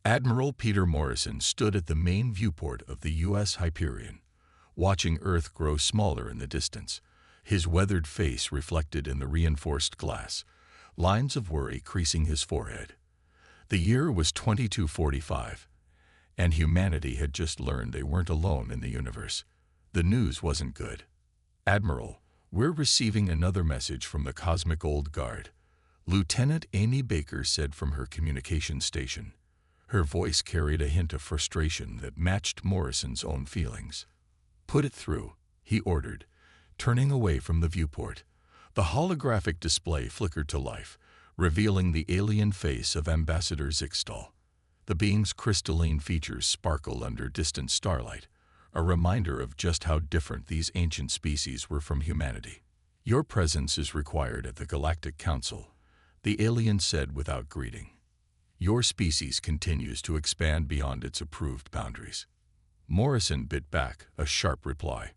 Admiral Peter Morrison stood at the main viewport of the U.S. Hyperion, watching Earth grow smaller in the distance, his weathered face reflected in the reinforced glass, lines of worry creasing his forehead. The year was 2245, and humanity had just learned they weren't alone in the universe. The news wasn't good. "Admiral, we're receiving another message from the Cosmic Old Guard," Lieutenant Amy Baker said from her communication station. Her voice carried a hint of frustration that matched Morrison's own feelings. "Put it through," he ordered, turning away from the viewport. The holographic display flickered to life, revealing the alien face of Ambassador Zixtal. The being's crystalline features sparkled under distant starlight, a reminder of just how different these ancient species were from humanity. "Your presence is required at the Galactic Council," the alien said without greeting. "Your species continues to expand beyond its approved boundaries." Morrison bit back a sharp reply.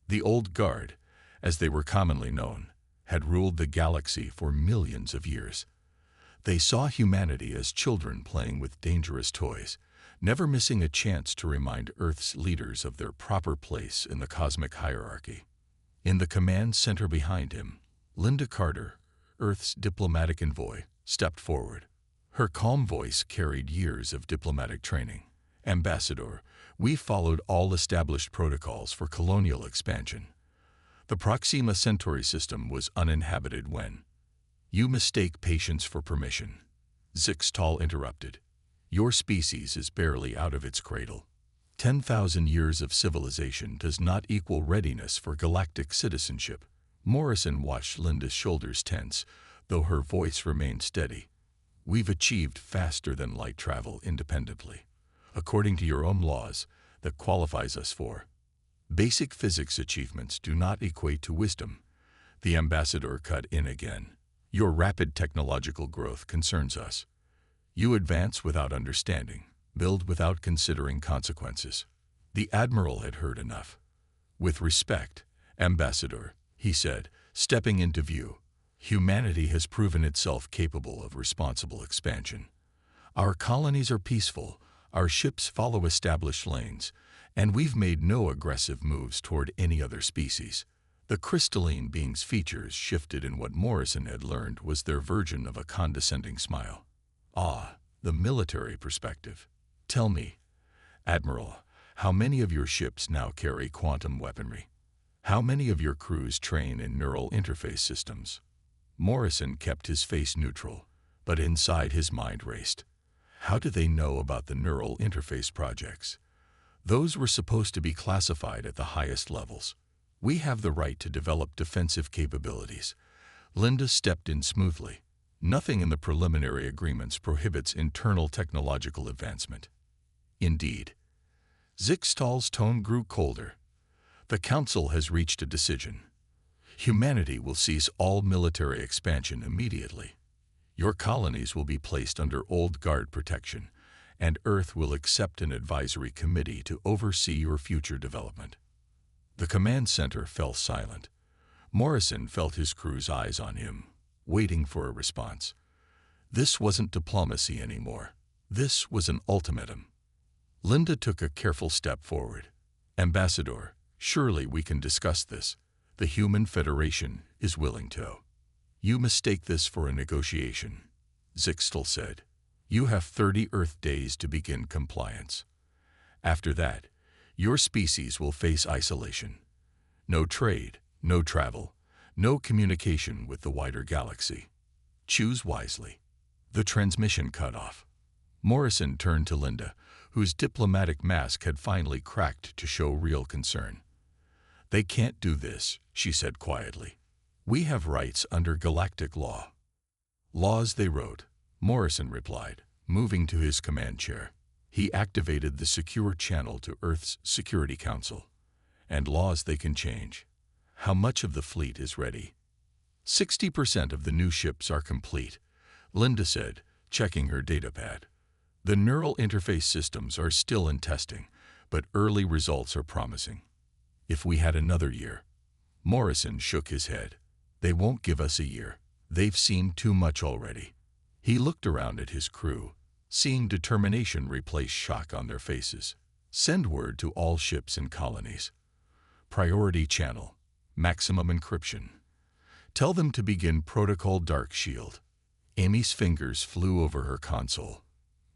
The Old Guard, as they were commonly known, had ruled the galaxy for millions of years. They saw humanity as children playing with dangerous toys, never missing a chance to remind Earth's leaders of their proper place in the cosmic hierarchy. In the command center behind him, Linda Carter, Earth's diplomatic envoy, stepped forward. Her calm voice carried years of diplomatic training. "Ambassador, we followed all established protocols for colonial expansion. The Proxima Centauri system was uninhabited when—" "You mistake patience for permission," Zixtal interrupted. "Your species is barely out of its cradle. 10,000 years of civilization does not equal readiness for galactic citizenship." Morrison watched Linda's shoulders tense, though her voice remained steady. "We've achieved faster than light travel independently, according to your own laws, that qualifies us for. Basic physics achievements do not equate to wisdom." The ambassador cut in again. "Your rapid technological growth concerns us. You advance without understanding, build without considering consequences." The admiral had heard enough. "With respect, Ambassador," he said, stepping into view, "humanity has proven itself capable of responsible expansion. Our colonies are peaceful, our ships follow established lanes, and we've made no aggressive moves toward any other species." The crystalline being's features shifted in what Morrison had learned was their version of a condescending smile. "Ah, the military perspective. Tell me, Admiral, how many of your ships now carry quantum weaponry? How many of your crews train in neural interface systems?" Morrison kept his face neutral, but inside his mind raced. How did they know about the neural interface projects? Those were supposed to be classified at the highest levels. "We have the right to develop defensive capabilities." Linda stepped in smoothly. "Nothing in the preliminary agreements prohibits internal technological advancement." "Indeed." Zixtal's tone grew colder. "The Council has reached a decision. Humanity will cease all military expansion immediately. Your colonies will be placed under Old Guard protection, and Earth will accept an advisory committee to oversee your future development." The command center fell silent. Morrison felt his crew's eyes on him, waiting for a response. This wasn't diplomacy anymore. This was an ultimatum. Linda took a careful step forward. "Ambassador, surely we can discuss this. The Human Federation is willing to." "You mistake this for a negotiation," Zixtal said. "You have 30 Earth days to begin compliance. After that, your species will face isolation. No trade, no travel, no communication with the wider galaxy. Choose wisely." The transmission cut off. Morrison turned to Linda, whose diplomatic mask had finally cracked to show real concern. "They can't do this," she said quietly. "We have rights under galactic law." "Laws they wrote," Morrison replied, moving to his command chair. He activated the secure channel to Earth's Security Council. "And laws they can change. How much of the fleet is ready?" 60% of the new ships are complete," Linda said, checking her datapad. "The neural interface systems are still in testing, but early results are promising. If we had another year—" Morrison shook his head. "They won't give us a year. They've seen too much already." He looked around at his crew. seeing determination replace shock on their faces. Send word to all ships and colonies. Priority channel, maximum encryption. Tell them to begin Protocol Dark Shield. Amy's fingers flew over her console.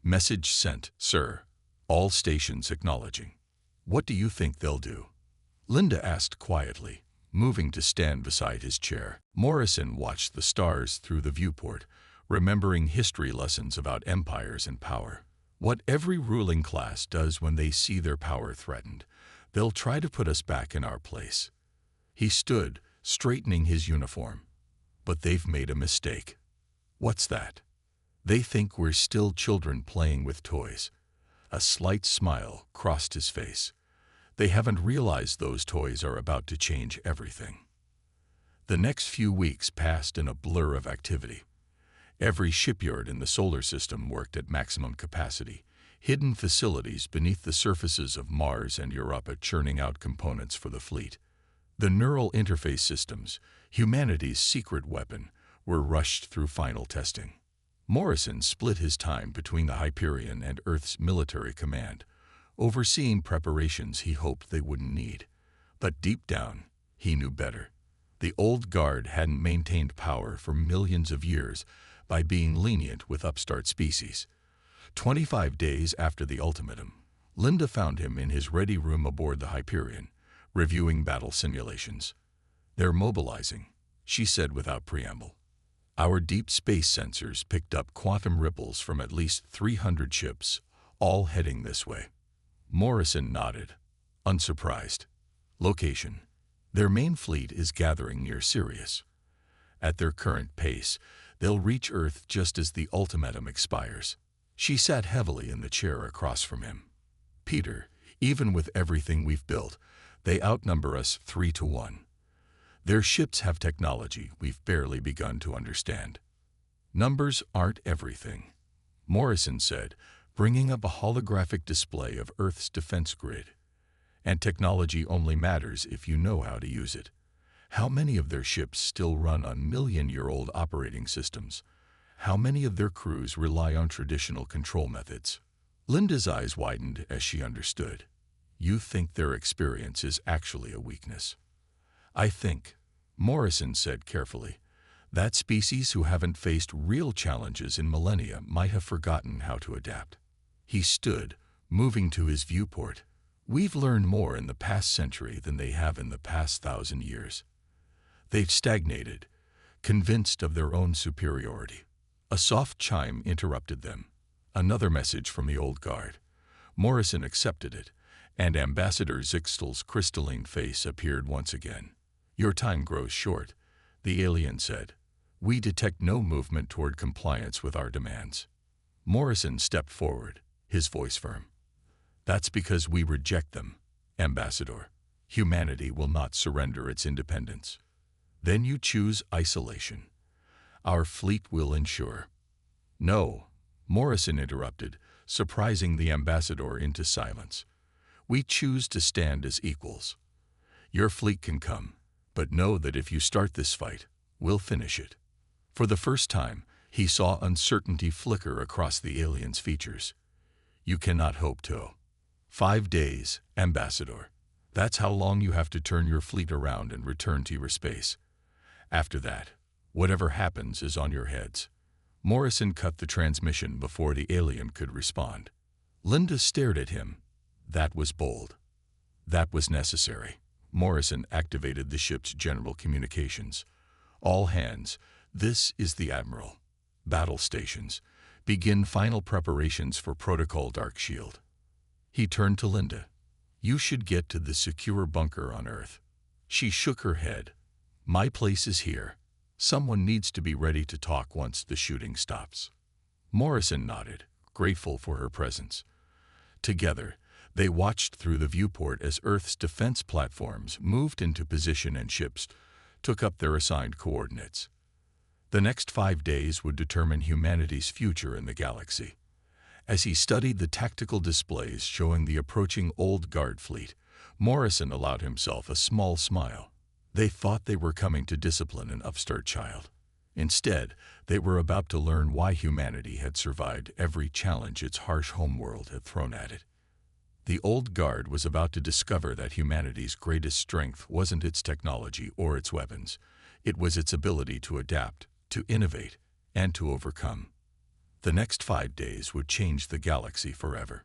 Message sent, sir. All stations acknowledging. What do you think they'll do? Linda asked quietly, moving to stand beside his chair. Morrison watched the stars through the viewport, remembering history lessons about empires and power. What every ruling class does when they see their power threatened, they'll try to put us back in our place. He stood, straightening his uniform. But they've made a mistake. What's that? They think we're still children playing with toys. A slight smile crossed his face. They haven't realized those toys are about to change everything. The next few weeks passed in a blur of activity. Every shipyard in the solar system worked at maximum capacity, hidden facilities beneath the surfaces of Mars and Europa churning out components for the fleet. The neural interface systems, humanity's secret weapon, were rushed through final testing. Morrison split his time between the Hyperion and Earth's military command, overseeing preparations he hoped they wouldn't need. But deep down, he knew better. The old guard hadn't maintained power for millions of years by being lenient with upstart species. 25 days after the ultimatum, Linda found him in his ready room aboard the Hyperion, reviewing battle simulations. They're mobilizing, she said without preamble. Our deep space sensors picked up quantum ripples from at least 300 ships, all heading this way. Morrison nodded, unsurprised. Location. Their main fleet is gathering near Sirius. At their current pace, they'll reach Earth just as the ultimatum expires. She sat heavily in the chair across from him. Peter, even with everything we've built, they outnumber us 3-1. Their ships have technology we've barely begun to understand. Numbers aren't everything, Morrison said, bringing up a holographic display of Earth's defense grid. And technology only matters if you know how to use it. How many of their ships still run on million-year-old operating systems? How many of their crews rely on traditional control methods? Linda's eyes widened as she understood. You think their experience is actually a weakness. I think, Morrison said carefully, that species who haven't faced real challenges in millennia might have forgotten how to adapt. He stood, moving to his viewport. We've learned more in the past century than they have in the past 1,000 years. They've stagnated, convinced of their own superiority. A soft chime interrupted them. Another message from the old guard. Morrison accepted it, and Ambassador Zixtel's crystalline face appeared once again. Your time grows short, the alien said. We detect no movement toward compliance with our demands. Morrison stepped forward, his voice firm. That's because we reject them, Ambassador. Humanity will not surrender its independence. Then you choose isolation. Our fleet will ensure. No, Morrison interrupted, surprising the ambassador into silence. We choose to stand as equals. Your fleet can come, but know that if you start this fight, we'll finish it. For the first time, he saw uncertainty flicker across the alien's features. You cannot hope to. 5 days, Ambassador. That's how long you have to turn your fleet around and return to your space. After that, whatever happens is on your heads. Morrison cut the transmission before the alien could respond. Linda stared at him. That was bold. That was necessary. Morrison activated the ship's general communications. All hands, this is the Admiral. Battle stations. Begin final preparations for Protocol Dark Shield. He turned to Linda. You should get to the secure bunker on Earth. She shook her head. My place is here. Someone needs to be ready to talk once the shooting stops. Morrison nodded, grateful for her presence. Together, they watched through the viewport as Earth's defense platforms moved into position and ships took up their assigned coordinates. The next 5 days would determine humanity's future in the galaxy. As he studied the tactical displays showing the approaching Old Guard fleet, Morrison allowed himself a small smile. They thought they were coming to discipline an upstart child. Instead, they were about to learn why humanity had survived every challenge its harsh homeworld had thrown at it. The old guard was about to discover that humanity's greatest strength wasn't its technology or its weapons. It was its ability to adapt, to innovate, and to overcome. The next 5 days would change the galaxy forever.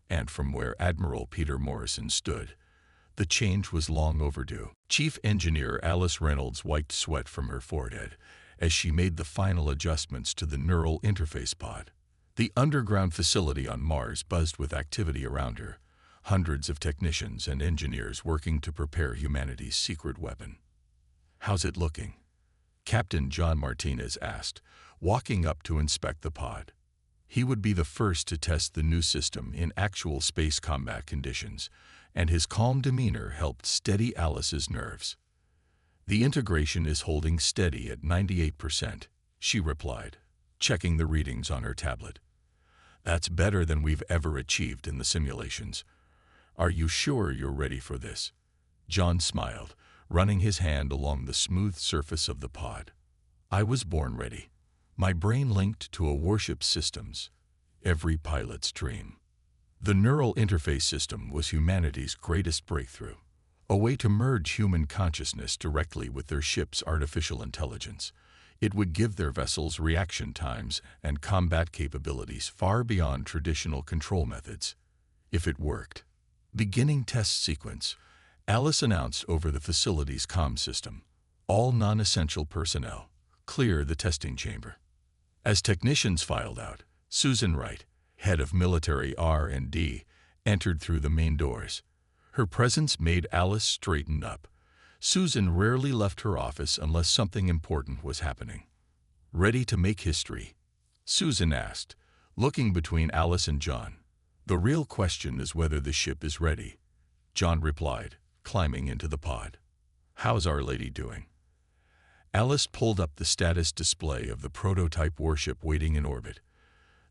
And from where Admiral Peter Morrison stood, the change was long overdue. Chief Engineer Alice Reynolds wiped sweat from her forehead as she made the final adjustments to the neural interface pod. The underground facility on Mars buzzed with activity around her, hundreds of technicians and engineers working to prepare humanity's secret weapon. "How's it looking?" Captain John Martinez asked, walking up to inspect the pod. He would be the first to test the new system in actual space combat conditions, and his calm demeanor helped steady Alice's nerves. "The integration is holding steady at 98%, she replied, checking the readings on her tablet. "That's better than we've ever achieved in the simulations. Are you sure you're ready for this?" John smiled, running his hand along the smooth surface of the pod. "I was born ready. My brain linked to a warship's systems. Every pilot's dream." The neural interface system was humanity's greatest breakthrough, a way to merge human consciousness directly with their ship's artificial intelligence. It would give their vessels reaction times and combat capabilities far beyond traditional control methods. If it worked. "Beginning test sequence," Alice announced over the facility's comm system. "All non-essential personnel, clear the testing chamber." As technicians filed out, Susan Wright, head of military R&D, entered through the main doors. Her presence made Alice straighten up. Susan rarely left her office unless something important was happening. "Ready to make history?" Susan asked, looking between Alice and John. "The real question is whether the ship is ready," John replied, climbing into the pod. "How's Our Lady doing?" Alice pulled up the status display of the prototype warship waiting in orbit.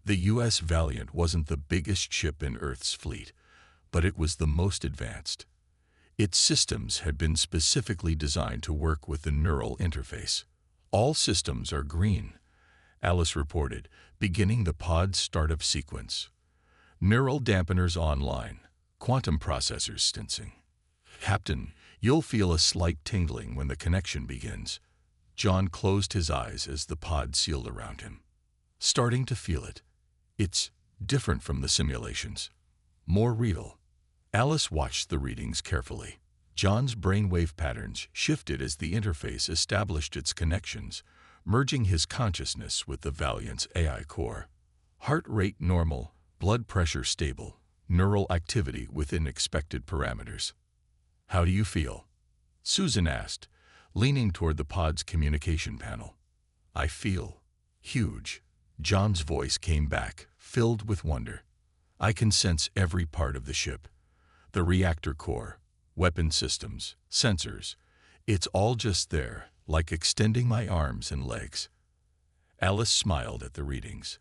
The U.S. Valiant wasn't the biggest ship in Earth's fleet, but it was the most advanced. Its systems had been specifically designed to work with the neural interface. "All systems are green," Alice reported, beginning the pod's startup sequence. "Neural dampeners online, quantum processors sensing." "Captain, you'll feel a slight tingling when the connection begins." John closed his eyes as the pod sealed around him. "Starting to feel it. It's different from the simulations. More real." Alice watched the readings carefully. John's brainwave patterns shifted as the interface established its connections, merging his consciousness with the Valiant's AI core. Heart rate normal, blood pressure stable, neural activity within expected parameters. "How do you feel?" Susan asked, leaning toward the pod's communication panel. "I feel huge." John's voice came back, filled with wonder. "I can sense every part of the ship. The reactor core, weapon systems, sensors. It's all just there, like extending my arms and legs." Alice smiled at the readings.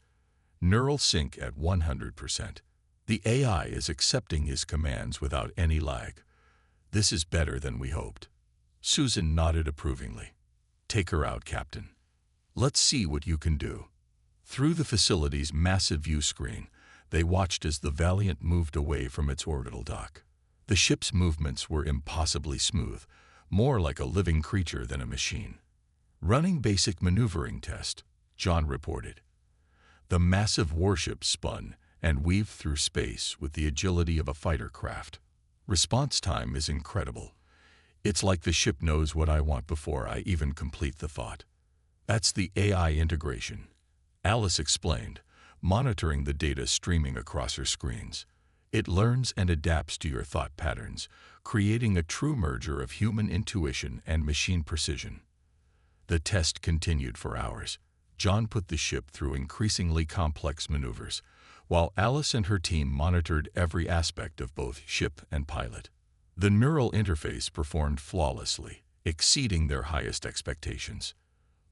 "Neural sync at 100%. The AI is accepting his commands without any lag. This is better than we hoped." Susan nodded approvingly. "Take her out, Captain. Let's see what you can do." Through the facility's massive view screen, they watched as the Valiant moved away from its orbital dock. The ship's movements were impossibly smooth, more like a living creature than a machine. "Running basic maneuvering test," John reported. The massive warship spun and weaved through space with the agility of a fighter craft. "Response time is incredible. It's like the ship knows what I want before I even complete the thought." "That's the AI integration," Alice explained, monitoring the data streaming across her screens. "It learns and adapts to your thought patterns, creating a true merger of human intuition and machine precision." The test continued for hours. John put the ship through increasingly complex maneuvers, while Alice and her team monitored every aspect of both ship and pilot. The neural interface performed flawlessly, exceeding their highest expectations.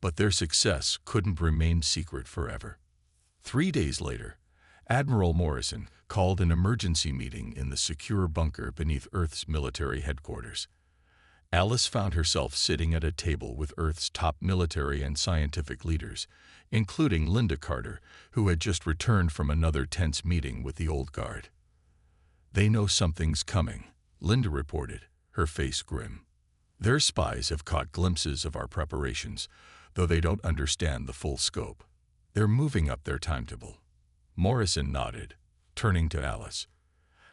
But their success couldn't remain secret forever. 3 days later, Admiral Morrison called an emergency meeting in the secure bunker beneath Earth's military headquarters. Alice found herself sitting at a table with Earth's top military and scientific leaders, including Linda Carter, who had just returned from another tense meeting with the old guard. "They know something's coming," Linda reported, her face grim. "Their spies have caught glimpses of our preparations, though they don't understand the full scope. They're moving up their timetable." Morrison nodded, turning to Alice.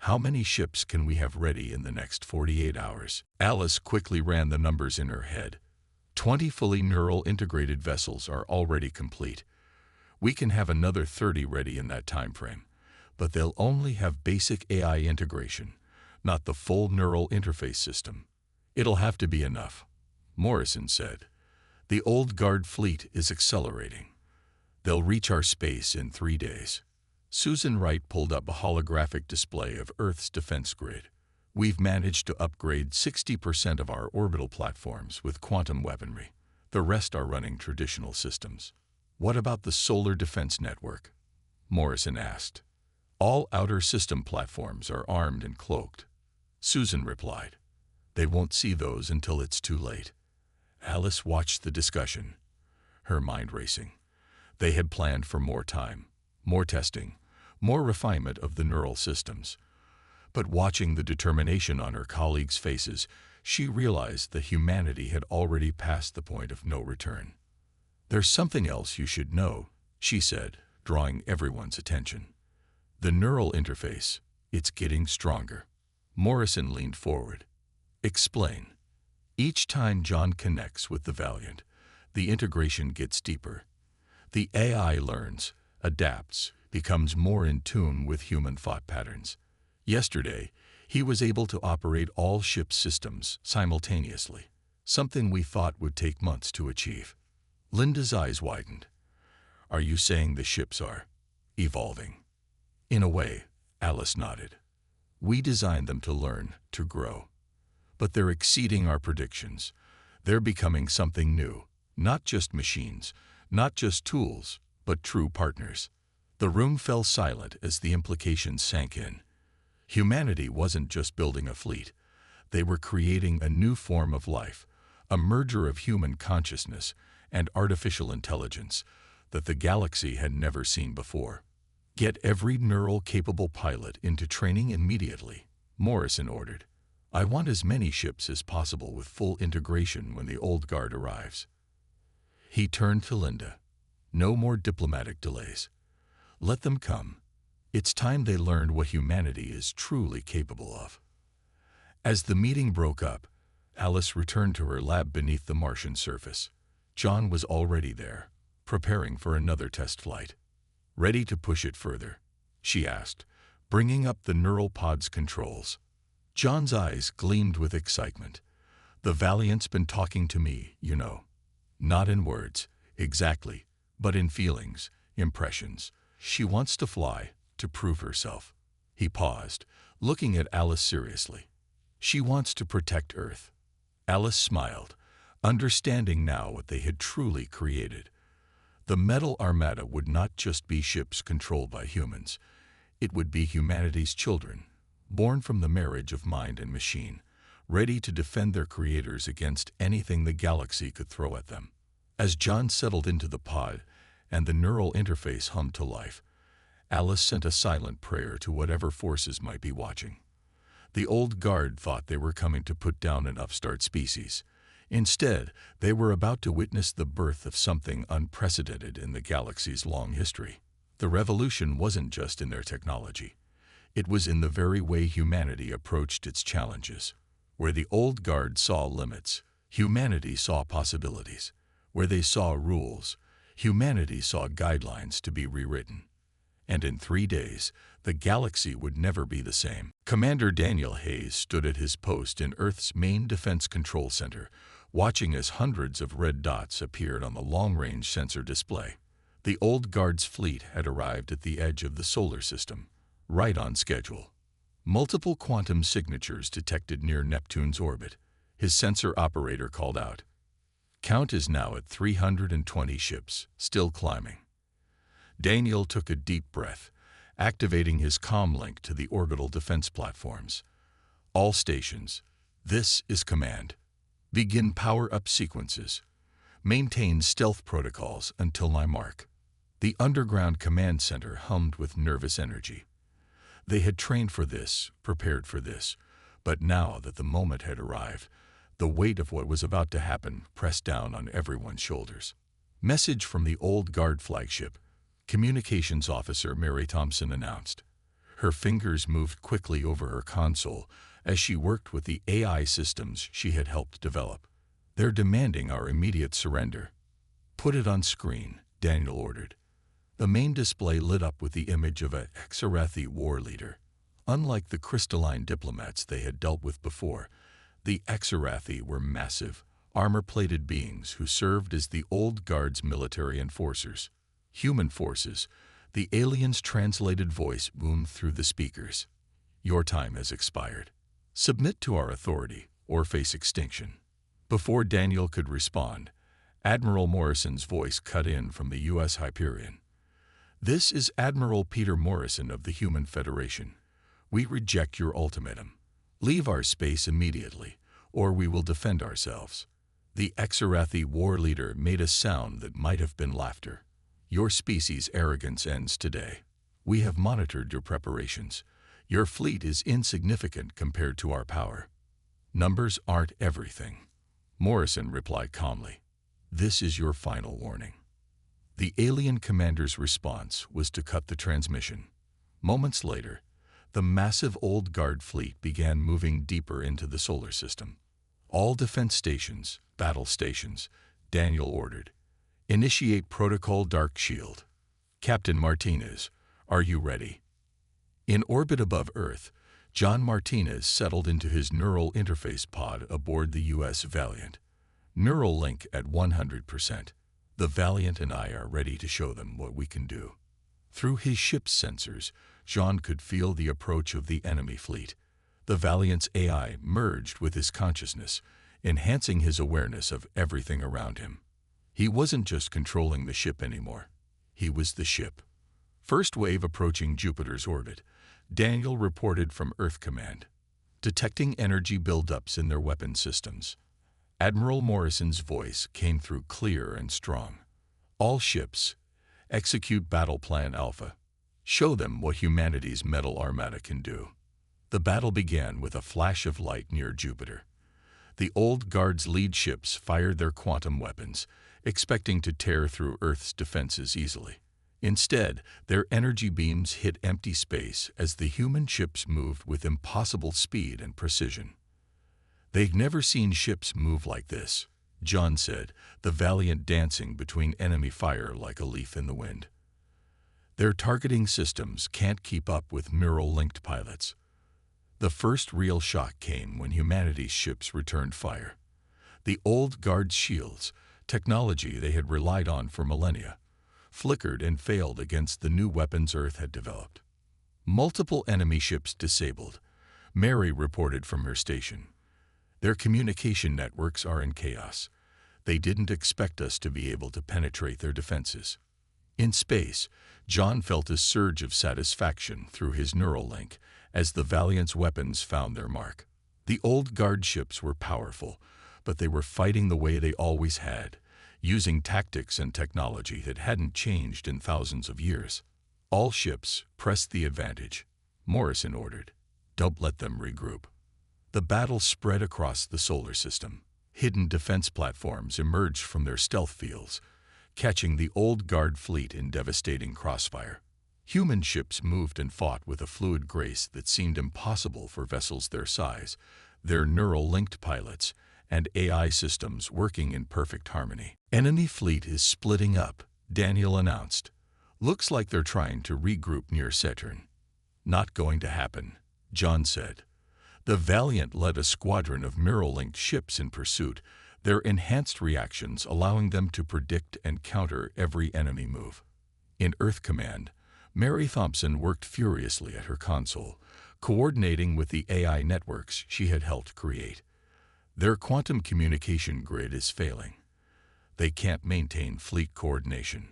"How many ships can we have ready in the next 48 hours? Alice quickly ran the numbers in her head. 20 fully neural integrated vessels are already complete. We can have another 30 ready in that time frame, but they'll only have basic AI integration, not the full neural interface system. It'll have to be enough," Morrison said. "The old guard fleet is accelerating. They'll reach our space in 3 days." Susan Wright pulled up a holographic display of Earth's defense grid. "We've managed to upgrade 60% of our orbital platforms with quantum weaponry. The rest are running traditional systems." "What about the solar defense network?" Morrison asked. "All outer system platforms are armed and cloaked," Susan replied. "They won't see those until it's too late." Alice watched the discussion, her mind racing. They had planned for more time, more testing, more refinement of the neural systems. But watching the determination on her colleagues' faces, she realized that humanity had already passed the point of no return. "There's something else you should know," she said, drawing everyone's attention. "The neural interface, it's getting stronger." Morrison leaned forward. "Explain." "Each time John connects with the Valiant, the integration gets deeper. The AI learns, adapts, becomes more in tune with human thought patterns. Yesterday, he was able to operate all ship systems simultaneously, something we thought would take months to achieve." Linda's eyes widened. "Are you saying the ships are evolving?" "In a way," Alice nodded. "We designed them to learn, to grow. But they're exceeding our predictions. They're becoming something new, not just machines, not just tools, but true partners." The room fell silent as the implications sank in. Humanity wasn't just building a fleet. They were creating a new form of life, a merger of human consciousness and artificial intelligence that the galaxy had never seen before. "Get every neural-capable pilot into training immediately," Morrison ordered. "I want as many ships as possible with full integration when the old guard arrives." He turned to Linda. "No more diplomatic delays. Let them come. It's time they learned what humanity is truly capable of." As the meeting broke up, Alice returned to her lab beneath the Martian surface. John was already there, preparing for another test flight. "Ready to push it further?" she asked, bringing up the neural pod's controls. John's eyes gleamed with excitement. "The Valiant's been talking to me, you know. Not in words, exactly, but in feelings, impressions. She wants to fly, to prove herself." He paused, looking at Alice seriously. "She wants to protect Earth." Alice smiled, understanding now what they had truly created. The metal Armada would not just be ships controlled by humans. It would be humanity's children, born from the marriage of mind and machine, ready to defend their creators against anything the galaxy could throw at them. As John settled into the pod and the neural interface hummed to life, Alice sent a silent prayer to whatever forces might be watching. The old guard thought they were coming to put down an upstart species. Instead, they were about to witness the birth of something unprecedented in the galaxy's long history. The revolution wasn't just in their technology. It was in the very way humanity approached its challenges. Where the old guard saw limits, humanity saw possibilities. Where they saw rules, humanity saw guidelines to be rewritten. And in 3 days, the galaxy would never be the same. Commander Daniel Hayes stood at his post in Earth's main defense control center, watching as hundreds of red dots appeared on the long-range sensor display. The old guard's fleet had arrived at the edge of the solar system, right on schedule. Multiple quantum signatures detected near Neptune's orbit. His sensor operator called out. "Count is now at 320 ships, still climbing." Daniel took a deep breath, activating his comm link to the orbital defense platforms. "All stations, this is command. Begin power-up sequences. Maintain stealth protocols until my mark. The underground command center hummed with nervous energy. They had trained for this, prepared for this, but now that the moment had arrived, the weight of what was about to happen pressed down on everyone's shoulders. Message from the Old Guard flagship. Communications Officer Mary Thompson announced. Her fingers moved quickly over her console as she worked with the AI systems she had helped develop. They're demanding our immediate surrender. Put it on screen, Daniel ordered. The main display lit up with the image of a HFY war leader. Unlike the crystalline diplomats they had dealt with before, the HFY were massive, armor-plated beings who served as the Old Guard's military enforcers. Human forces, the alien's translated voice boomed through the speakers. Your time has expired. Submit to our authority or face extinction. Before Daniel could respond, Admiral Morrison's voice cut in from the U.S. Hyperion. This is Admiral Peter Morrison of the Human Federation. We reject your ultimatum. Leave our space immediately, or we will defend ourselves. The HFY war leader made a sound that might have been laughter. Your species' arrogance ends today. We have monitored your preparations. Your fleet is insignificant compared to our power. Numbers aren't everything. Morrison replied calmly. This is your final warning. The alien commander's response was to cut the transmission. Moments later, the massive Old Guard fleet began moving deeper into the solar system. All defense stations, battle stations, Daniel ordered. Initiate Protocol Dark Shield. Captain Martinez, are you ready? In orbit above Earth, John Martinez settled into his neural interface pod aboard the U.S. Valiant. Neural link at 100%. The Valiant and I are ready to show them what we can do. Through his ship's sensors, John could feel the approach of the enemy fleet. The Valiant's AI merged with his consciousness, enhancing his awareness of everything around him. He wasn't just controlling the ship anymore. He was the ship. First wave approaching Jupiter's orbit, Daniel reported from Earth Command, detecting energy buildups in their weapon systems. Admiral Morrison's voice came through clear and strong. All ships, execute Battle Plan Alpha. Show them what humanity's metal armada can do. The battle began with a flash of light near Jupiter. The Old Guard's lead ships fired their quantum weapons, expecting to tear through Earth's defenses easily. Instead, their energy beams hit empty space as the human ships moved with impossible speed and precision. They'd never seen ships move like this, John said, the Valiant dancing between enemy fire like a leaf in the wind. Their targeting systems can't keep up with Mural-linked pilots. The first real shock came when humanity's ships returned fire. The Old Guard's shields, technology they had relied on for millennia, flickered and failed against the new weapons Earth had developed. Multiple enemy ships disabled, Mary reported from her station. Their communication networks are in chaos. They didn't expect us to be able to penetrate their defenses. In space, John felt a surge of satisfaction through his neural link as the Valiant's weapons found their mark. The Old Guard ships were powerful, but they were fighting the way they always had, using tactics and technology that hadn't changed in thousands of years. All ships pressed the advantage, Morrison ordered. Don't let them regroup. The battle spread across the solar system. Hidden defense platforms emerged from their stealth fields, catching the Old Guard fleet in devastating crossfire. Human ships moved and fought with a fluid grace that seemed impossible for vessels their size, their neural-linked pilots and AI systems working in perfect harmony. Enemy fleet is splitting up, Daniel announced. Looks like they're trying to regroup near Saturn. Not going to happen, John said. The Valiant led a squadron of Mural-linked ships in pursuit, their enhanced reactions allowing them to predict and counter every enemy move. In Earth Command, Mary Thompson worked furiously at her console, coordinating with the AI networks she had helped create. Their quantum communication grid is failing. They can't maintain fleet coordination.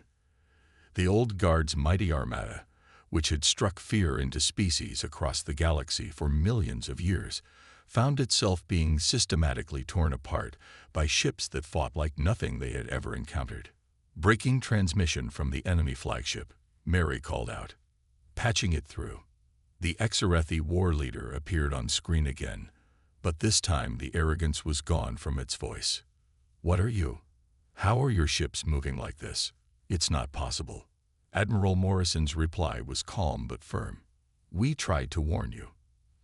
The Old Guard's mighty Armada, which had struck fear into species across the galaxy for millions of years, found itself being systematically torn apart by ships that fought like nothing they had ever encountered. "Breaking transmission from the enemy flagship," Mary called out. "Patching it through." The HFY war leader appeared on screen again, but this time the arrogance was gone from its voice. "What are you? How are your ships moving like this? It's not possible." Admiral Morrison's reply was calm but firm. "We tried to warn you.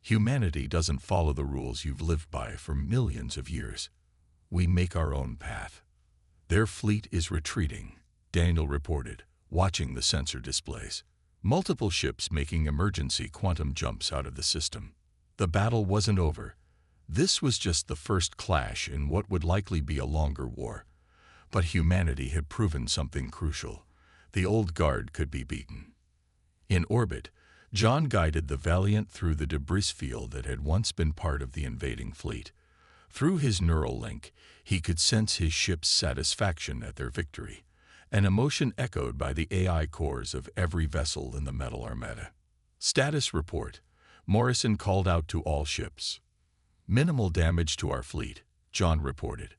Humanity doesn't follow the rules you've lived by for millions of years. We make our own path." "Their fleet is retreating," Daniel reported, watching the sensor displays. Multiple ships making emergency quantum jumps out of the system. The battle wasn't over. This was just the first clash in what would likely be a longer war. But humanity had proven something crucial. The old guard could be beaten. In orbit, John guided the Valiant through the debris field that had once been part of the invading fleet. Through his neural link, he could sense his ship's satisfaction at their victory, an emotion echoed by the AI cores of every vessel in the Metal Armada. "Status report," Morrison called out to all ships. "Minimal damage to our fleet," John reported.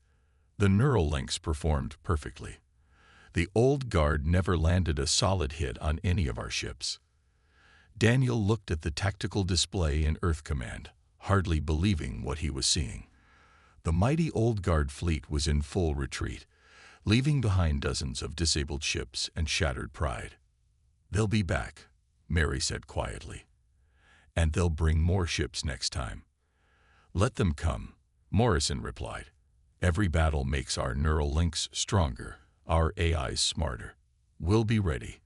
The neural links performed perfectly. The old guard never landed a solid hit on any of our ships. Daniel looked at the tactical display in Earth Command, hardly believing what he was seeing. The mighty old guard fleet was in full retreat, leaving behind dozens of disabled ships and shattered pride. "They'll be back," Mary said quietly. "And they'll bring more ships next time." "Let them come," Morrison replied. "Every battle makes our neural links stronger, our AIs smarter. We'll be ready."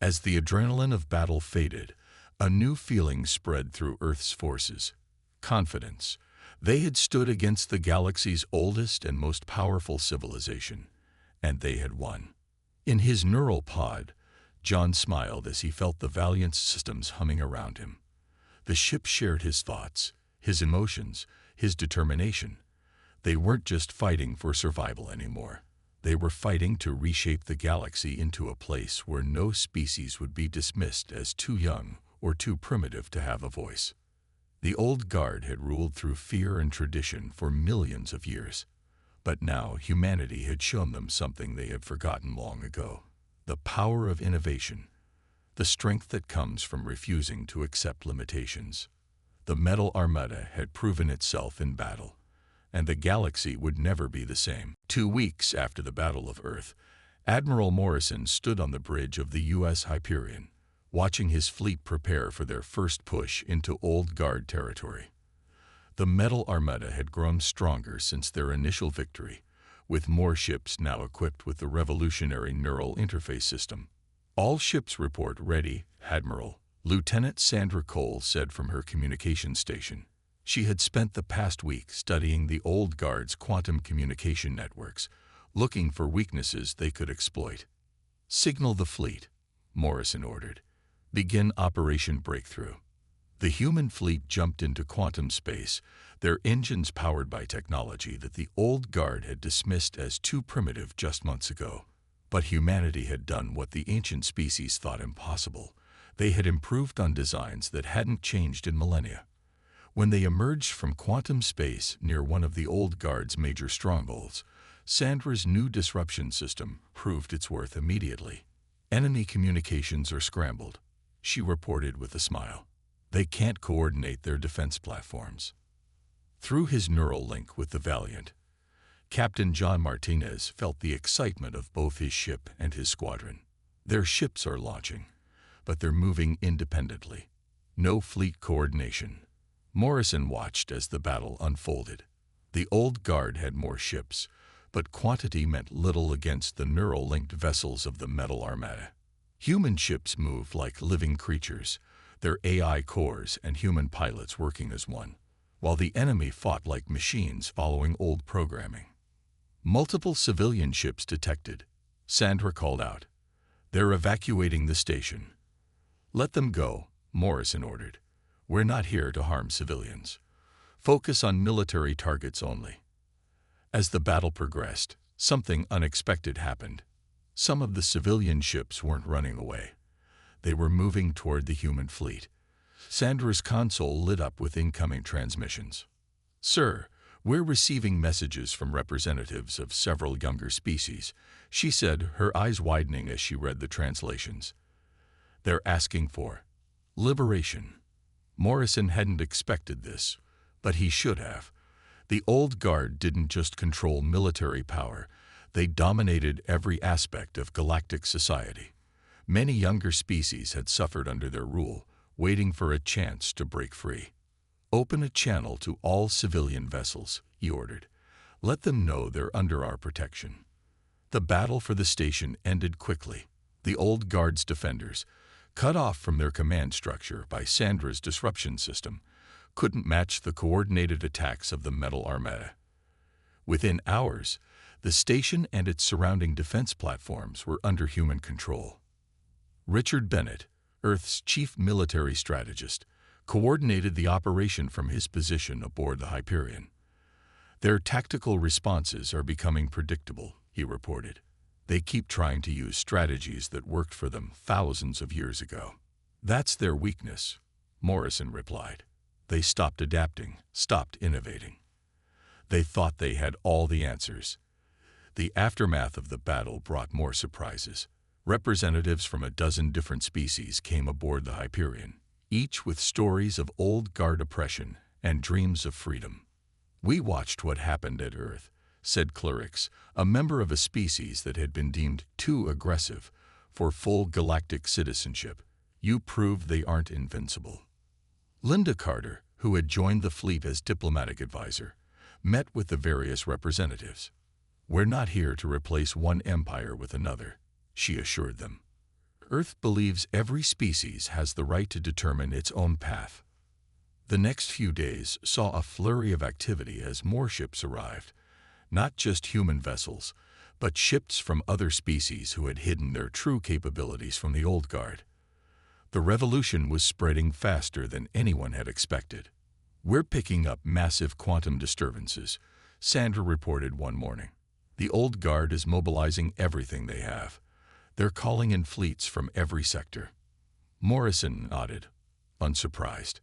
As the adrenaline of battle faded, a new feeling spread through Earth's forces: confidence. They had stood against the galaxy's oldest and most powerful civilization, and they had won. In his neural pod, John smiled as he felt the Valiant's systems humming around him. The ship shared his thoughts, his emotions, his determination. They weren't just fighting for survival anymore. They were fighting to reshape the galaxy into a place where no species would be dismissed as too young or too primitive to have a voice. The old guard had ruled through fear and tradition for millions of years, but now humanity had shown them something they had forgotten long ago: the power of innovation, the strength that comes from refusing to accept limitations. The Metal Armada had proven itself in battle, and the galaxy would never be the same. 2 weeks after the Battle of Earth, Admiral Morrison stood on the bridge of the U.S. Hyperion, watching his fleet prepare for their first push into Old Guard territory. The Metal Armada had grown stronger since their initial victory, with more ships now equipped with the revolutionary neural interface system. "All ships report ready, Admiral," Lieutenant Sandra Cole said from her communication station. She had spent the past week studying the Old Guard's quantum communication networks, looking for weaknesses they could exploit. "Signal the fleet," Morrison ordered. "Begin Operation Breakthrough." The human fleet jumped into quantum space, their engines powered by technology that the Old Guard had dismissed as too primitive just months ago. But humanity had done what the ancient species thought impossible. They had improved on designs that hadn't changed in millennia. When they emerged from quantum space near one of the Old Guard's major strongholds, Sandra's new disruption system proved its worth immediately. "Enemy communications are scrambled," she reported with a smile. "They can't coordinate their defense platforms." Through his neural link with the Valiant, Captain John Martinez felt the excitement of both his ship and his squadron. Their ships are launching, but they're moving independently. No fleet coordination. Morrison watched as the battle unfolded. The Old Guard had more ships, but quantity meant little against the neural-linked vessels of the Metal Armada. Human ships moved like living creatures, their AI cores and human pilots working as one, while the enemy fought like machines following old programming. Multiple civilian ships detected, Sandra called out. "They're evacuating the station." "Let them go," Morrison ordered. "We're not here to harm civilians. Focus on military targets only." As the battle progressed, something unexpected happened. Some of the civilian ships weren't running away. They were moving toward the human fleet. Sandra's console lit up with incoming transmissions. "Sir, we're receiving messages from representatives of several younger species," she said, her eyes widening as she read the translations. "They're asking for liberation." Morrison hadn't expected this, but he should have. The old guard didn't just control military power, they dominated every aspect of galactic society. Many younger species had suffered under their rule, waiting for a chance to break free. "Open a channel to all civilian vessels," he ordered. "Let them know they're under our protection." The battle for the station ended quickly. The old guard's defenders, cut off from their command structure by Sandra's disruption system, couldn't match the coordinated attacks of the metal Armada. Within hours, the station and its surrounding defense platforms were under human control. Richard Bennett, Earth's chief military strategist, coordinated the operation from his position aboard the Hyperion. "Their tactical responses are becoming predictable," he reported. "They keep trying to use strategies that worked for them thousands of years ago." "That's their weakness," Morrison replied. "They stopped adapting, stopped innovating. They thought they had all the answers." The aftermath of the battle brought more surprises. Representatives from a dozen different species came aboard the Hyperion, each with stories of old guard oppression and dreams of freedom. "We watched what happened at Earth," said Clyrix, a member of a species that had been deemed too aggressive for full galactic citizenship. "You proved they aren't invincible." Linda Carter, who had joined the fleet as diplomatic advisor, met with the various representatives. "We're not here to replace one empire with another," she assured them. "Earth believes every species has the right to determine its own path." The next few days saw a flurry of activity as more ships arrived, not just human vessels, but ships from other species who had hidden their true capabilities from the old guard. The revolution was spreading faster than anyone had expected. "We're picking up massive quantum disturbances," Sandra reported one morning. "The old guard is mobilizing everything they have. They're calling in fleets from every sector." Morrison nodded, unsurprised.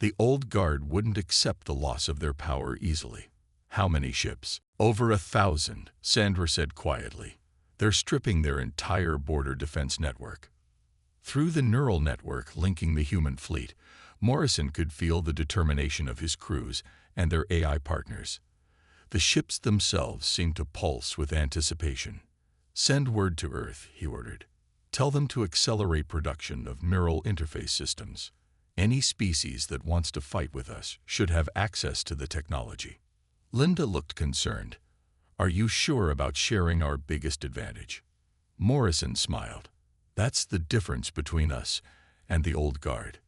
The old guard wouldn't accept the loss of their power easily. "How many ships?" "Over 1,000, Sandra said quietly. "They're stripping their entire border defense network." Through the neural network linking the human fleet, Morrison could feel the determination of his crews and their AI partners. The ships themselves seemed to pulse with anticipation. "Send word to Earth," he ordered. "Tell them to accelerate production of neural interface systems. Any species that wants to fight with us should have access to the technology." Linda looked concerned. "Are you sure about sharing our biggest advantage?" Morrison smiled. "That's the difference between us and the old guard.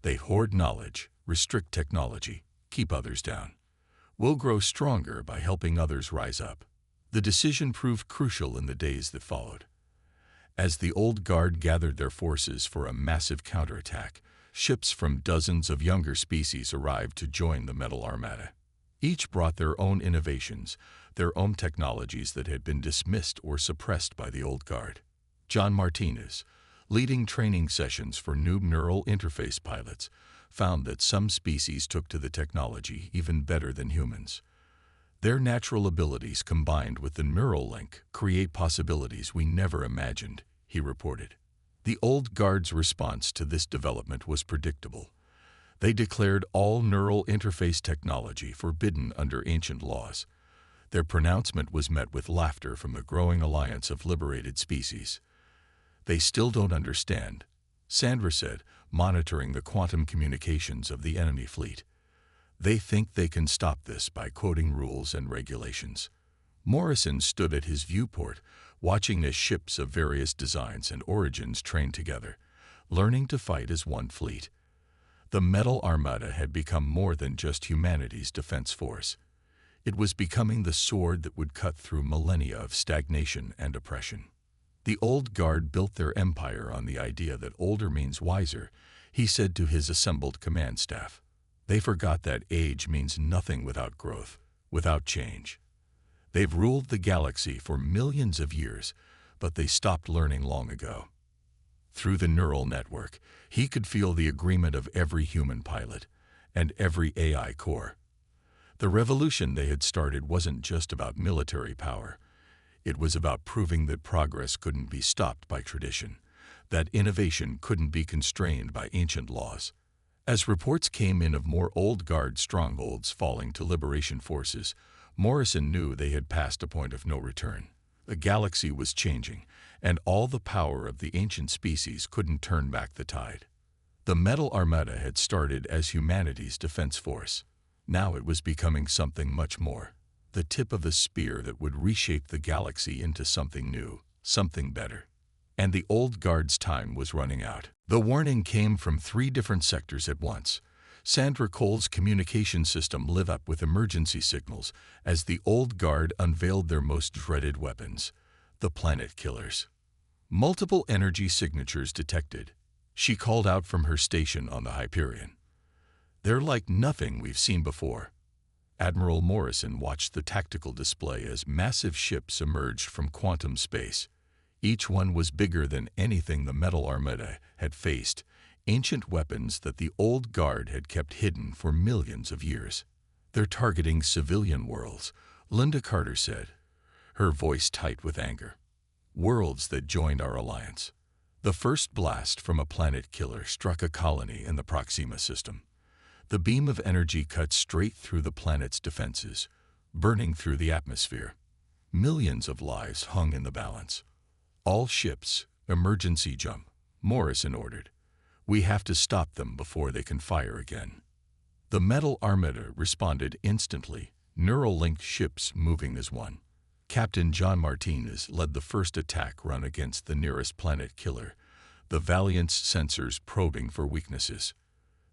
They hoard knowledge, restrict technology, keep others down. We'll grow stronger by helping others rise up." The decision proved crucial in the days that followed. As the old guard gathered their forces for a massive counterattack, ships from dozens of younger species arrived to join the metal Armada. Each brought their own innovations, their own technologies that had been dismissed or suppressed by the old guard. John Martinez, leading training sessions for new neural interface pilots, found that some species took to the technology even better than humans. "Their natural abilities combined with the neural link create possibilities we never imagined," he reported. The old guard's response to this development was predictable. They declared all neural interface technology forbidden under ancient laws. Their pronouncement was met with laughter from the growing alliance of liberated species. "They still don't understand," Sandra said, monitoring the quantum communications of the enemy fleet. "They think they can stop this by quoting rules and regulations." Morrison stood at his viewport, watching as ships of various designs and origins trained together, learning to fight as one fleet. The metal Armada had become more than just humanity's defense force. It was becoming the sword that would cut through millennia of stagnation and oppression. The old guard built their empire on the idea that older means wiser, he said to his assembled command staff. They forgot that age means nothing without growth, without change. They've ruled the galaxy for millions of years, but they stopped learning long ago. Through the neural network, he could feel the agreement of every human pilot and every AI core. The revolution they had started wasn't just about military power. It was about proving that progress couldn't be stopped by tradition, that innovation couldn't be constrained by ancient laws. As reports came in of more old guard strongholds falling to liberation forces, Morrison knew they had passed a point of no return. The galaxy was changing, and all the power of the ancient species couldn't turn back the tide. The Metal Armada had started as humanity's defense force. Now it was becoming something much more, the tip of a spear that would reshape the galaxy into something new, something better. And the old guard's time was running out. The warning came from 3 different sectors at once. Sandra Cole's communication system lit up with emergency signals as the old guard unveiled their most dreaded weapons, the planet killers. Multiple energy signatures detected. She called out from her station on the Hyperion. "They're like nothing we've seen before." Admiral Morrison watched the tactical display as massive ships emerged from quantum space. Each one was bigger than anything the Metal Armada had faced, ancient weapons that the old guard had kept hidden for millions of years. "They're targeting civilian worlds," Linda Carter said, her voice tight with anger. "Worlds that joined our alliance." The first blast from a planet killer struck a colony in the Proxima system. The beam of energy cut straight through the planet's defenses, burning through the atmosphere. Millions of lives hung in the balance. "All ships, emergency jump," Morrison ordered. "We have to stop them before they can fire again." The Metal Armada responded instantly, neural-linked ships moving as one. Captain John Martinez led the first attack run against the nearest planet killer, the Valiant's sensors probing for weaknesses.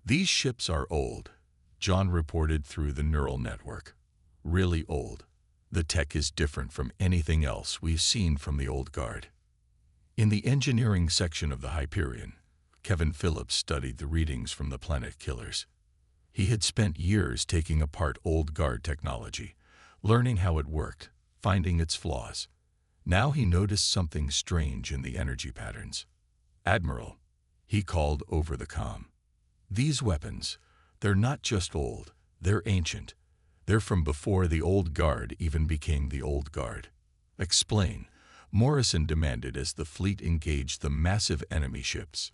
"These ships are old," John reported through the neural network. "Really old. The tech is different from anything else we've seen from the old guard." In the engineering section of the Hyperion, Kevin Phillips studied the readings from the planet killers. He had spent years taking apart old guard technology, learning how it worked, finding its flaws. Now he noticed something strange in the energy patterns. "Admiral," he called over the comm. "These weapons, they're not just old, they're ancient. They're from before the old guard even became the old guard." "Explain," Morrison demanded as the fleet engaged the massive enemy ships.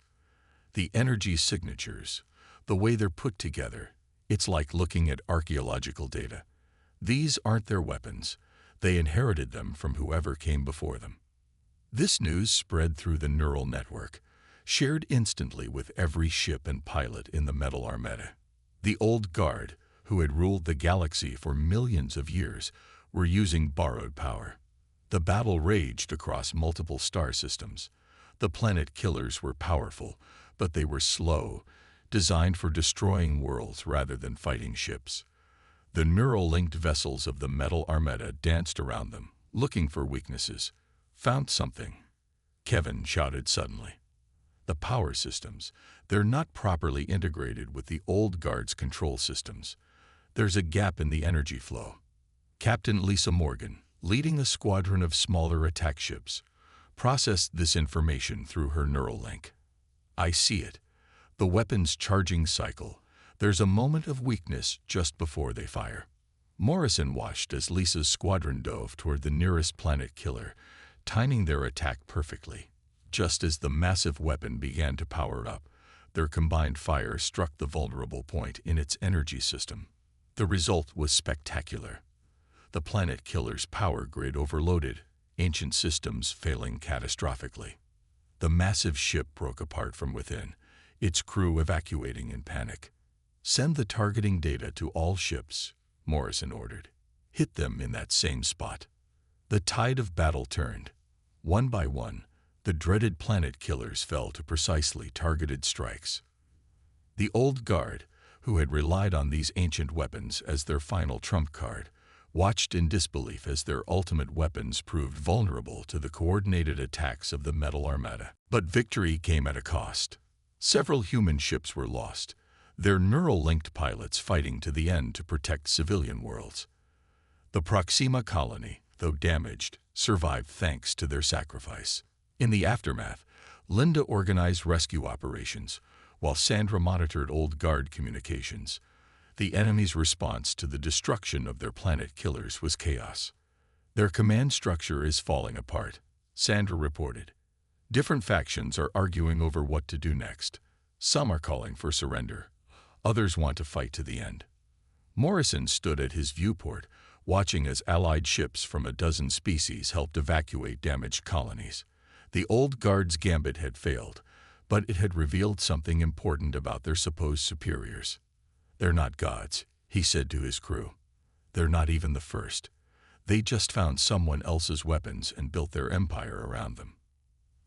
"The energy signatures, the way they're put together, it's like looking at archaeological data. These aren't their weapons. They inherited them from whoever came before them." This news spread through the neural network, shared instantly with every ship and pilot in the Metal Armada. The old guard, who had ruled the galaxy for millions of years, were using borrowed power. The battle raged across multiple star systems. The planet killers were powerful, but they were slow, designed for destroying worlds rather than fighting ships. The neural-linked vessels of the Metal Armada danced around them, looking for weaknesses. "Found something," Kevin shouted suddenly. "The power systems, they're not properly integrated with the old guard's control systems. There's a gap in the energy flow." Captain Lisa Morgan, leading a squadron of smaller attack ships, processed this information through her neural link. "I see it. The weapon's charging cycle. There's a moment of weakness just before they fire." Morrison watched as Lisa's squadron dove toward the nearest planet killer, timing their attack perfectly. Just as the massive weapon began to power up, their combined fire struck the vulnerable point in its energy system. The result was spectacular. The planet killer's power grid overloaded, ancient systems failing catastrophically. The massive ship broke apart from within, its crew evacuating in panic. "Send the targeting data to all ships," Morrison ordered. "Hit them in that same spot." The tide of battle turned. One by one, the dreaded planet killers fell to precisely targeted strikes. The old guard, who had relied on these ancient weapons as their final trump card, watched in disbelief as their ultimate weapons proved vulnerable to the coordinated attacks of the Metal Armada. But victory came at a cost. Several human ships were lost, their neural-linked pilots fighting to the end to protect civilian worlds. The Proxima colony, though damaged, survived thanks to their sacrifice. In the aftermath, Linda organized rescue operations, while Sandra monitored old guard communications. The enemy's response to the destruction of their planet killers was chaos. Their command structure is falling apart, Sandra reported. Different factions are arguing over what to do next. Some are calling for surrender. Others want to fight to the end. Morrison stood at his viewport, watching as Allied ships from a dozen species helped evacuate damaged colonies. The old guard's gambit had failed, but it had revealed something important about their supposed superiors. "They're not gods," he said to his crew. "They're not even the first. They just found someone else's weapons and built their empire around them."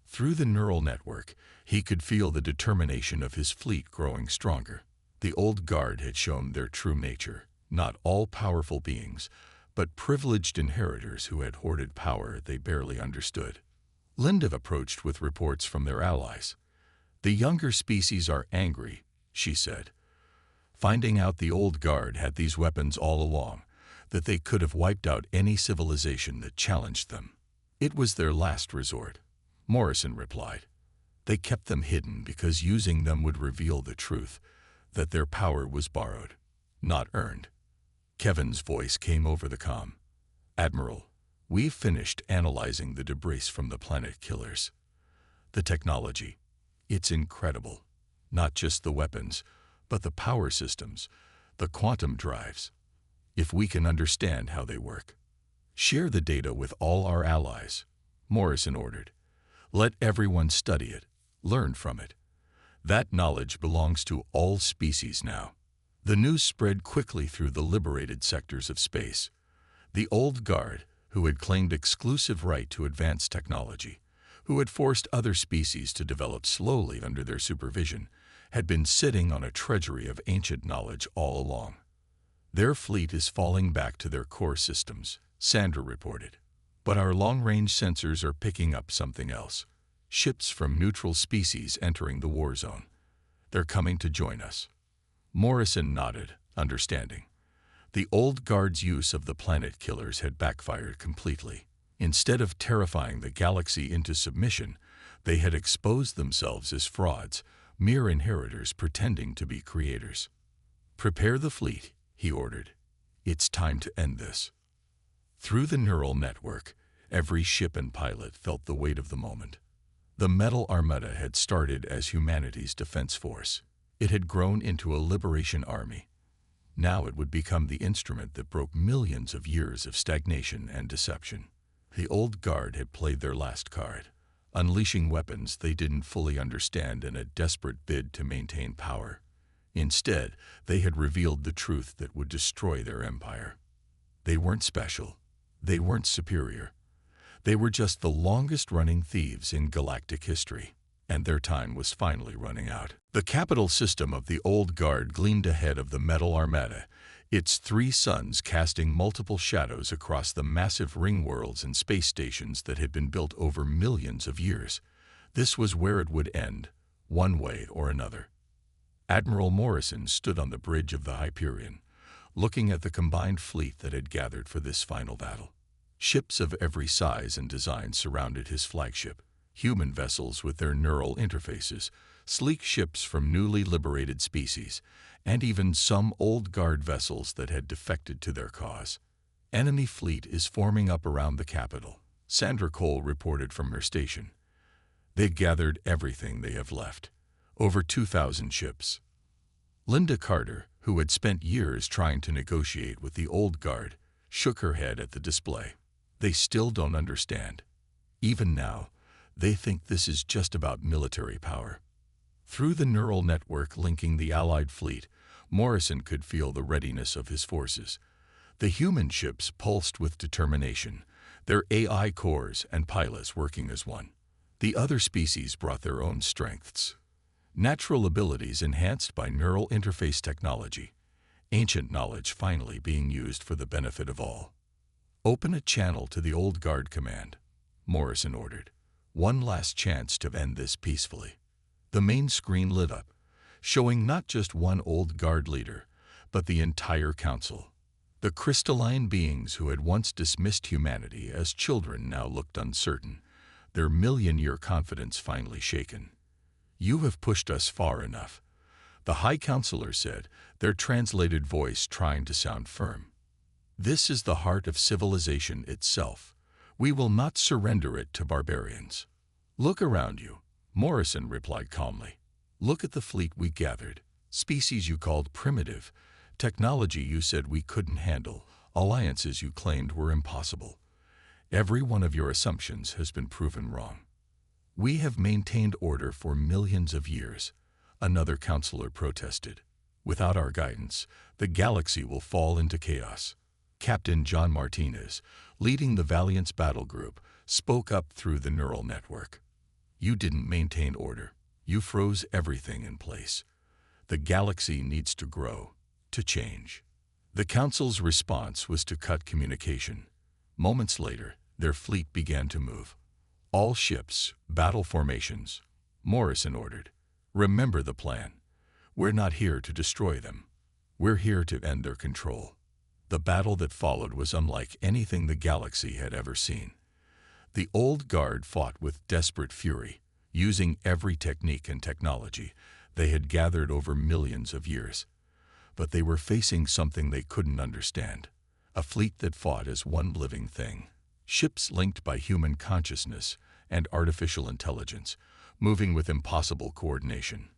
Through the neural network, he could feel the determination of his fleet growing stronger. The old guard had shown their true nature, not all-powerful beings, but privileged inheritors who had hoarded power they barely understood. Linda approached with reports from their allies. "The younger species are angry," she said, "finding out the old guard had these weapons all along, that they could have wiped out any civilization that challenged them. It was their last resort." Morrison replied. "They kept them hidden because using them would reveal the truth, that their power was borrowed, not earned." Kevin's voice came over the comm. "Admiral, we've finished analyzing the debris from the planet killers. The technology, it's incredible. Not just the weapons, but the power systems, the quantum drives. If we can understand how they work, share the data with all our allies," Morrison ordered. "Let everyone study it, learn from it. That knowledge belongs to all species now." The news spread quickly through the liberated sectors of space. The old guard, who had claimed exclusive right to advanced technology, who had forced other species to develop slowly under their supervision, had been sitting on a treasury of ancient knowledge all along. "Their fleet is falling back to their core systems," Sandra reported. "But our long-range sensors are picking up something else. Ships from neutral species entering the war zone. They're coming to join us." Morrison nodded, understanding. The old guard's use of the planet killers had backfired completely. Instead of terrifying the galaxy into submission, they had exposed themselves as frauds, mere inheritors pretending to be creators. "Prepare the fleet," he ordered. "It's time to end this." Through the neural network, every ship and pilot felt the weight of the moment. The Metal Armada had started as humanity's defense force. It had grown into a liberation army. Now it would become the instrument that broke millions of years of stagnation and deception. The old guard had played their last card, unleashing weapons they didn't fully understand in a desperate bid to maintain power. Instead, they had revealed the truth that would destroy their empire. They weren't special. They weren't superior. They were just the longest-running thieves in galactic history, and their time was finally running out. The capital system of the old guard gleamed ahead of the Metal Armada, its three suns casting multiple shadows across the massive ring worlds and space stations that had been built over millions of years. This was where it would end, one way or another. Admiral Morrison stood on the bridge of the Hyperion, looking at the combined fleet that had gathered for this final battle. Ships of every size and design surrounded his flagship, human vessels with their neural interfaces, sleek ships from newly liberated species, and even some old guard vessels that had defected to their cause. "Enemy fleet is forming up around the capital," Sandra Cole reported from her station. "They've gathered everything they have left, over 2,000 ships." Linda Carter, who had spent years trying to negotiate with the old guard, shook her head at the display. "They still don't understand. Even now, they think this is just about military power." Through the neural network linking the Allied fleet, Morrison could feel the readiness of his forces. The human ships pulsed with determination, their AI cores and pilots working as one. The other species brought their own strengths. Natural abilities enhanced by neural interface technology, ancient knowledge finally being used for the benefit of all. "Open a channel to the old guard command," Morrison ordered. "One last chance to end this peacefully." The main screen lit up, showing not just one old guard leader, but the entire council. The crystalline beings who had once dismissed humanity as children now looked uncertain, their million-year confidence finally shaken. "You have pushed us far enough," the High Counselor said, their translated voice trying to sound firm. "This is the heart of civilization itself. We will not surrender it to barbarians." "Look around you," Morrison replied calmly. "Look at the fleet we gathered. Species you called primitive, technology you said we couldn't handle, alliances you claimed were impossible. Every one of your assumptions has been proven wrong. We have maintained order for millions of years," another counselor protested. "Without our guidance, the galaxy will fall into chaos." Captain John Martinez, leading the Valiant's battle group, spoke up through the neural network. "You didn't maintain order. You froze everything in place. The galaxy needs to grow, to change." The Council's response was to cut communication. Moments later, their fleet began to move. "All ships, battle formations," Morrison ordered. "Remember the plan. We're not here to destroy them. We're here to end their control." The battle that followed was unlike anything the galaxy had ever seen. The old guard fought with desperate fury, using every technique and technology they had gathered over millions of years. But they were facing something they couldn't understand, a fleet that fought as one living thing. Ships linked by human consciousness and artificial intelligence, moving with impossible coordination.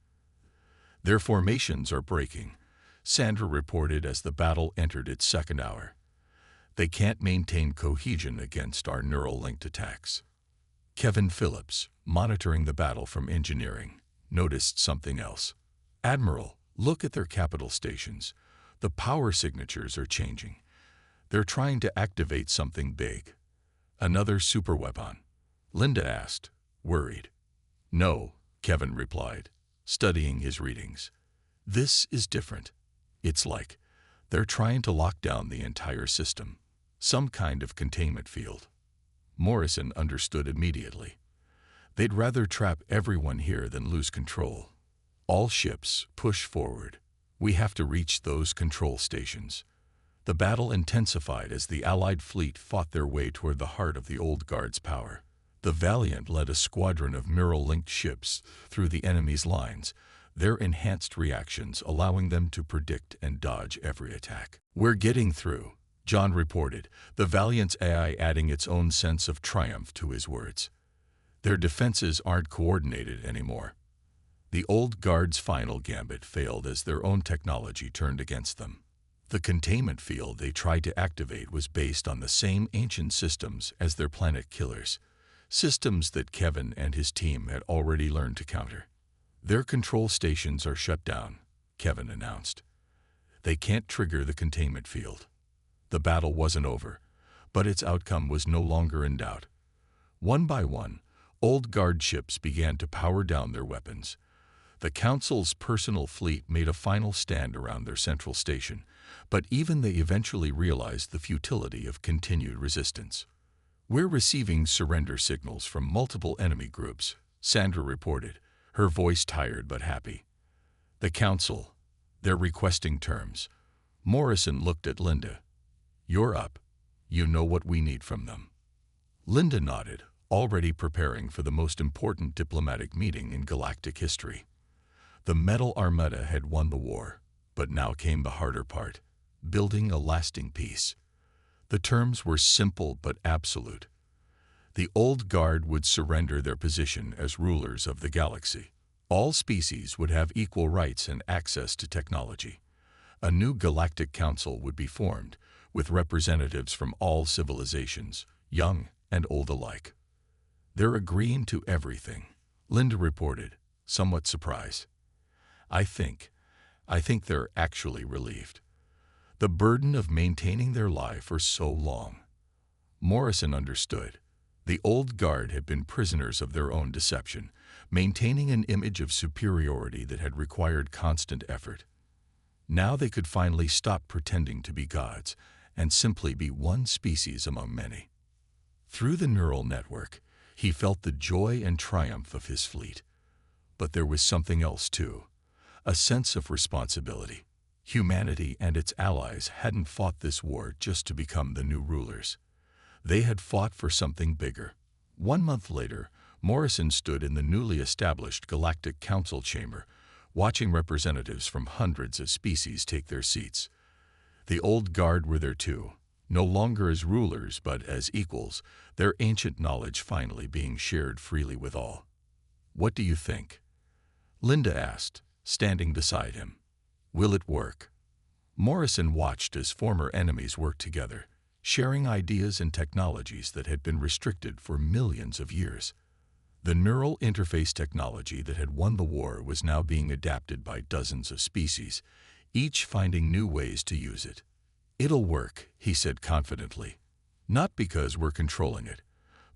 "Their formations are breaking," Sandra reported as the battle entered its second hour. "They can't maintain cohesion against our neural-linked attacks." Kevin Phillips, monitoring the battle from engineering, noticed something else. "Admiral, look at their capital stations. The power signatures are changing. They're trying to activate something big." "Another superweapon?" Linda asked, worried. "No," Kevin replied, studying his readings. "This is different. It's like they're trying to lock down the entire system. Some kind of containment field." Morrison understood immediately. "They'd rather trap everyone here than lose control. All ships, push forward. We have to reach those control stations." The battle intensified as the Allied fleet fought their way toward the heart of the Old Guard's power. The Valiant led a squadron of neural-linked ships through the enemy's lines, their enhanced reactions allowing them to predict and dodge every attack. "We're getting through," John reported, the Valiant's AI adding its own sense of triumph to his words. "Their defenses aren't coordinated anymore." The Old Guard's final gambit failed as their own technology turned against them. The containment field they tried to activate was based on the same ancient systems as their planet killers, systems that Kevin and his team had already learned to counter. "Their control stations are shut down," Kevin announced. "They can't trigger the containment field." The battle wasn't over, but its outcome was no longer in doubt. One by one, Old Guard ships began to power down their weapons. The Council's personal fleet made a final stand around their central station, but even they eventually realized the futility of continued resistance. "We're receiving surrender signals from multiple enemy groups," Sandra reported, her voice tired but happy. "The Council, they're requesting terms." Morrison looked at Linda. "You're up. You know what we need from them." Linda nodded, already preparing for the most important diplomatic meeting in galactic history. The Metal Armada had won the war, but now came the harder part, building a lasting peace. The terms were simple but absolute. The Old Guard would surrender their position as rulers of the galaxy. All species would have equal rights and access to technology. A new galactic council would be formed, with representatives from all civilizations, young and old alike. "They're agreeing to everything," Linda reported, somewhat surprised. I think they're actually relieved. The burden of maintaining their lie for so long." Morrison understood. The Old Guard had been prisoners of their own deception, maintaining an image of superiority that had required constant effort. Now they could finally stop pretending to be gods and simply be one species among many. Through the neural network, he felt the joy and triumph of his fleet. But there was something else too, a sense of responsibility. Humanity and its allies hadn't fought this war just to become the new rulers. They had fought for something bigger, 1 month later, Morrison stood in the newly established Galactic Council chamber, watching representatives from hundreds of species take their seats. The old guard were there too, no longer as rulers but as equals, their ancient knowledge finally being shared freely with all. "What do you think?" Linda asked, standing beside him. "Will it work?" Morrison watched as former enemies worked together, sharing ideas and technologies that had been restricted for millions of years. The neural interface technology that had won the war was now being adapted by dozens of species, each finding new ways to use it. "It'll work," he said confidently. "Not because we're controlling it,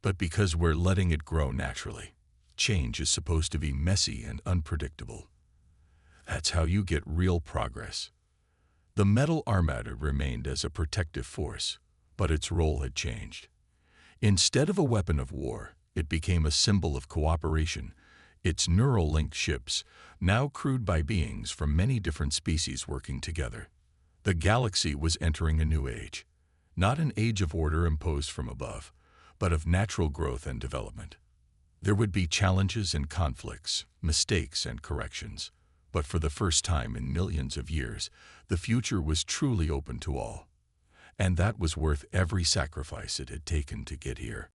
but because we're letting it grow naturally. Change is supposed to be messy and unpredictable. That's how you get real progress." The metal Armada remained as a protective force, but its role had changed. Instead of a weapon of war, it became a symbol of cooperation, its neural-linked ships, now crewed by beings from many different species working together. The galaxy was entering a new age, not an age of order imposed from above, but of natural growth and development. There would be challenges and conflicts, mistakes and corrections, but for the first time in millions of years, the future was truly open to all. And that was worth every sacrifice it had taken to get here.